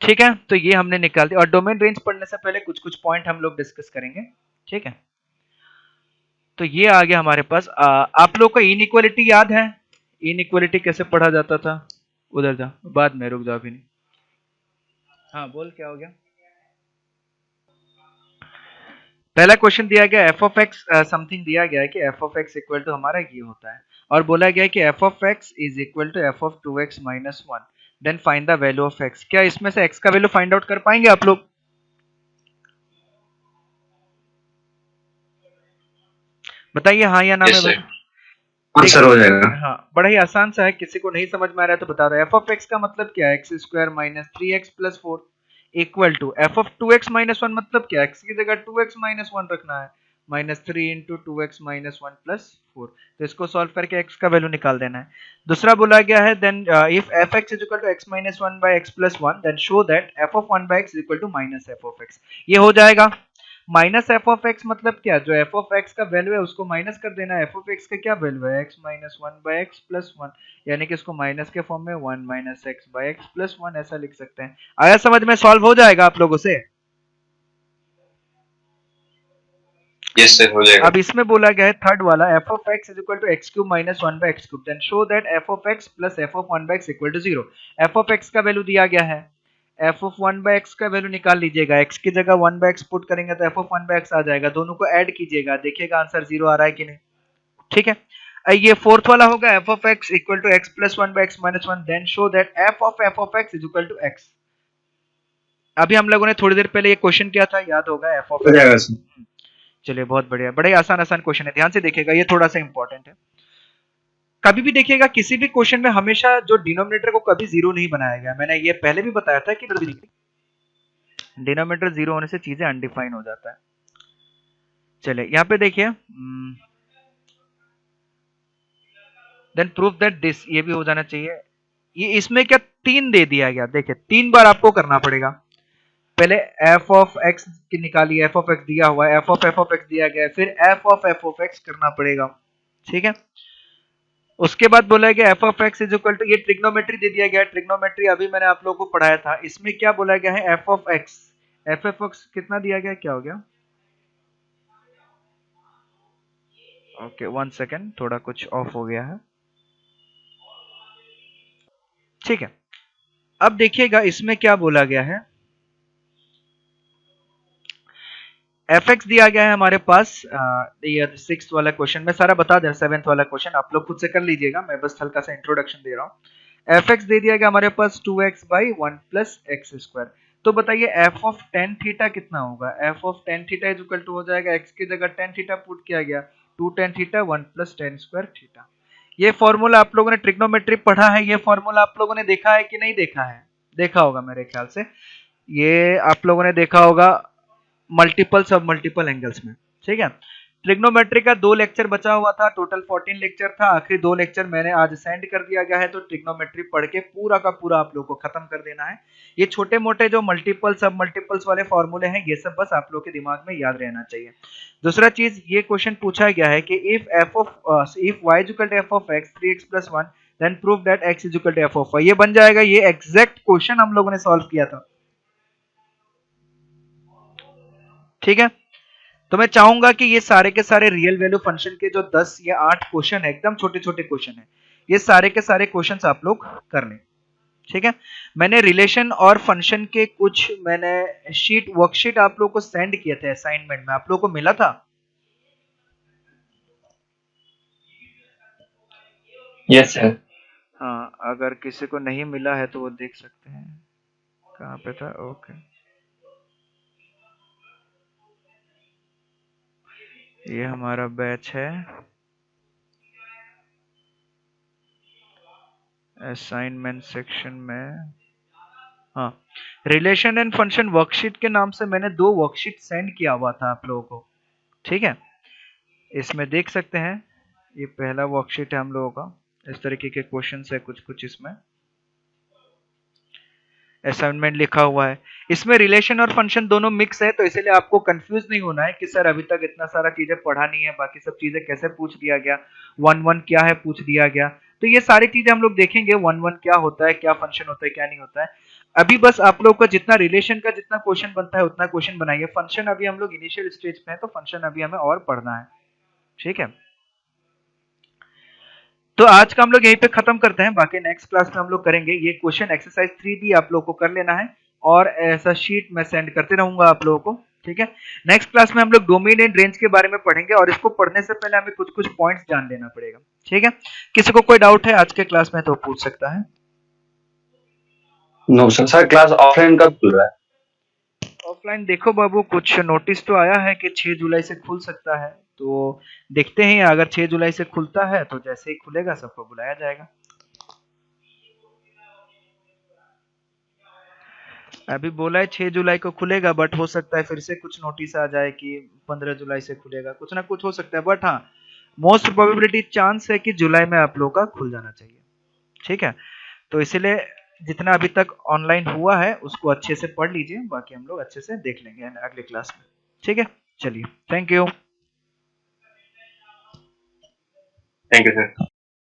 ठीक है, तो ये हमने निकाल दिया। और डोमेन रेंज पढ़ने से पहले कुछ कुछ पॉइंट हम लोग डिस्कस करेंगे। ठीक है, तो ये आ गया हमारे पास। आप लोग को इनइक्वालिटी याद है? इनइक्वालिटी कैसे पढ़ा जाता था? उधर जा, बाद में, रुक जाओ अभी नहीं। हाँ बोल, क्या हो गया? पहला क्वेश्चन दिया गया एफ ऑफ एक्स, समथिंग दिया गया है कि F of x equal to हमारा ये होता है, और बोला गया है कि F of x is equal to F of 2x minus 1, then find the value of x. क्या इसमें से एक्स का वैल्यू फाइंड आउट कर पाएंगे आप लोग? बताइए हाँ या ना यस में। सर, आंसर हो जाएगा। हाँ, बड़ा ही आसान सा है, किसी को नहीं समझ में आ रहा है तो बता दो। एफ ऑफ एक्स का मतलब क्या है? X square minus 3x plus 4 equal to F of 2x minus 1, मतलब क्या? एक्स की जगह 2x माइनस 1 रखना है, minus 3 into 2x minus 1 plus 4। तो इसको सॉल्व करके x का वैल्यू निकाल देना है। दूसरा बोला गया है then if F x is equal to x minus 1 by x plus 1, then show that f of 1 by x is equal to minus f of x. ये हो जाएगा। माइनस एफ ऑफ एक्स मतलब क्या? जो एफ ऑफ एक्स का वैल्यू है उसको माइनस कर देना है। एफ ऑफ एक्स का क्या वैल्यू है? X minus 1 by x plus 1, यानी कि इसको माइनस के फॉर्म में 1 minus x by x plus 1 ऐसा लिख सकते हैं। आया समझ में? सॉल्व हो जाएगा आप लोगों से? यस सर, हो जाएगा। अब इसमें बोला गया है थर्ड वाला, f of x is equal to x cube minus 1 by x cube, then show that f of x plus f of 1 by x equal to 0। F of x का वैल्यू दिया गया है, एफ ऑफ 1 बाई एक्स का वैल्यू निकाल लीजिएगा। एक्स की जगह 1 बाई एक्स पुट करेंगे तो एफ ऑफ 1 बाई एक्स आ जाएगा। दोनों को ऐड कीजिएगा, देखिएगा आंसर 0 आ रहा है कि नहीं। ठीक है, ये फोर्थ वाला होगा, f of x equal to x plus 1 by x minus 1, then show that f of x is equal to x. अभी हम लोगों ने थोड़ी देर पहले ये क्वेश्चन किया था, याद होगा, एफ ऑफ हो जाएगा एक्स। सर। चलिए बहुत बढ़िया, बड़े आसान आसान क्वेश्चन है, ध्यान से देखिएगा, ये थोड़ा सा इंपॉर्टेंट है। कभी भी देखिएगा किसी भी क्वेश्चन में हमेशा जो डिनोमिनेटर को कभी जीरो नहीं बनाया गया। मैंने ये पहले भी बताया था कि डिनोमिनेटर जीरो होने से चीजें अनडिफाइन हो जाता है। चलिए यहाँ पे देखिए, देन प्रूफ दैट दिस, ये भी हो जाना चाहिए। ये इसमें क्या 3 दे दिया गया, देखिए 3 बार आपको करना पड़ेगा। पहले एफ ऑफ एक्स की निकालिए, एफ ऑफ एक्स दिया हुआ है, एफ ऑफ एक्स दिया गया है, फिर एफ ऑफ एक्स करना पड़ेगा। ठीक है, उसके बाद बोला गया F of x is equal to, ये ट्रिग्नोमेट्री दे दिया गया है। ट्रिग्नोमेट्री अभी मैंने आप लोगों को पढ़ाया था। इसमें क्या बोला गया है? F of x, F of x कितना दिया गया, क्या हो गया? ओके, 1 सेकेंड, थोड़ा कुछ ऑफ हो गया है। ठीक है, अब देखिएगा इसमें क्या बोला गया है। एफ एक्स दिया गया है हमारे पास, ये 6th वाला क्वेश्चन में सारा बता दें, 7th वाला क्वेश्चन आप लोग खुद से कर लीजिएगा, मैं बस हल्का सा इंट्रोडक्शन दे रहा हूँ। एफ एक्स दे दिया गया हमारे पास 2x by 1 plus x square. तो बताइए एफ ऑफ टेन थीटा कितना होगा? F of tan theta is equal to हो जाएगा, एक्स की जगह टेन थीटा पुट किया गया, 2 tan theta 1 plus ten square theta. ये फॉर्मूला आप लोगों ने ट्रिग्नोमेट्री पढ़ा है, ये फॉर्मूला आप लोगों ने देखा है कि नहीं देखा है? देखा होगा मेरे ख्याल से, ये आप लोगों ने देखा होगा मल्टीपल सब मल्टीपल एंगल्स में। ठीक है, ट्रिग्नोमेट्री का 2 लेक्चर बचा हुआ था, टोटल 14 लेक्चर था, आखिरी 2 लेक्चर मैंने आज सेंड कर दिया गया है। तो ट्रिग्नोमेट्री पढ़ के पूरा का पूरा आप लोगों को खत्म कर देना है। ये छोटे मोटे जो मल्टीपल सब मल्टीपल्स वाले फॉर्मूले हैं, ये सब बस आप लोग के दिमाग में याद रहना चाहिए। दूसरा चीज, ये क्वेश्चन पूछा गया है कि if y is equal to f of x 3x plus 1, then prove that x is equal to f of y। ये बन जाएगा, ये एग्जैक्ट क्वेश्चन हम लोगों ने सॉल्व किया था। ठीक है, तो मैं चाहूंगा कि ये सारे के सारे रियल वैल्यू फंक्शन के जो 10 या 8 क्वेश्चन है, एकदम छोटे छोटे क्वेश्चन है, ये सारे के सारे क्वेश्चंस आप लोग कर लें। ठीक है, मैंने रिलेशन और फंक्शन के कुछ मैंने वर्कशीट आप लोग को सेंड किए थे असाइनमेंट में, आप लोग को मिला था? Yes sir. हाँ, अगर किसी को नहीं मिला है तो वो देख सकते हैं। कहाँ पे था? ओके, ये हमारा बैच है, असाइनमेंट सेक्शन में। हाँ, रिलेशन एंड फंक्शन वर्कशीट के नाम से मैंने 2 वर्कशीट सेंड किया हुआ था आप लोगों को। ठीक है, इसमें देख सकते हैं, ये पहला वर्कशीट है हम लोगों का, इस तरीके के क्वेश्चन है कुछ कुछ, इसमें असाइनमेंट लिखा हुआ है। इसमें रिलेशन और फंक्शन दोनों मिक्स है, तो इसलिए आपको कंफ्यूज नहीं होना है कि सर अभी तक इतना सारा चीजें पढ़ा नहीं है, बाकी सब चीजें कैसे पूछ दिया गया, वन वन क्या है पूछ दिया गया। तो ये सारी चीजें हम लोग देखेंगे, वन वन क्या होता है, क्या फंक्शन होता है, क्या नहीं होता है। अभी बस आप लोग का जितना रिलेशन का जितना क्वेश्चन बनता है उतना क्वेश्चन बनाइए। फंक्शन अभी हम लोग इनिशियल स्टेज पे हैं, तो फंक्शन अभी हमें और पढ़ना है, ठीक है। तो आज का हम लोग यहीं पे खत्म करते हैं, बाकी नेक्स्ट क्लास में हम लोग करेंगे ये क्वेश्चन एक्सरसाइज 3 भी आप लोगों को कर लेना है, और ऐसा शीट मैं सेंड करते रहूंगा आप लोगों को, ठीक है। नेक्स्ट क्लास में हम लोग डोमेन एंड रेंज के बारे में पढ़ेंगे, और इसको पढ़ने से पहले हमें कुछ कुछ पॉइंट्स जान लेना पड़ेगा, ठीक है। किसी को कोई डाउट है आज के क्लास में तो पूछ सकता है। No sir. Sir class offline कब खुल रहा है? ऑफलाइन देखो बाबू, कुछ नोटिस तो आया है कि 6 जुलाई से खुल सकता है, तो देखते हैं, अगर 6 जुलाई से खुलता है तो जैसे ही खुलेगा सबको बुलाया जाएगा। अभी बोला है 6 जुलाई को खुलेगा, बट हो सकता है फिर से कुछ नोटिस आ जाए कि 15 जुलाई से खुलेगा, कुछ ना कुछ हो सकता है, बट हाँ, मोस्ट प्रोबेबिलिटी चांस है कि जुलाई में आप लोगों का खुल जाना चाहिए, ठीक है। तो इसीलिए जितना अभी तक ऑनलाइन हुआ है उसको अच्छे से पढ़ लीजिए, बाकी हम लोग अच्छे से देख लेंगे अगले क्लास में, ठीक है। चलिए, thank you. Thank you sir.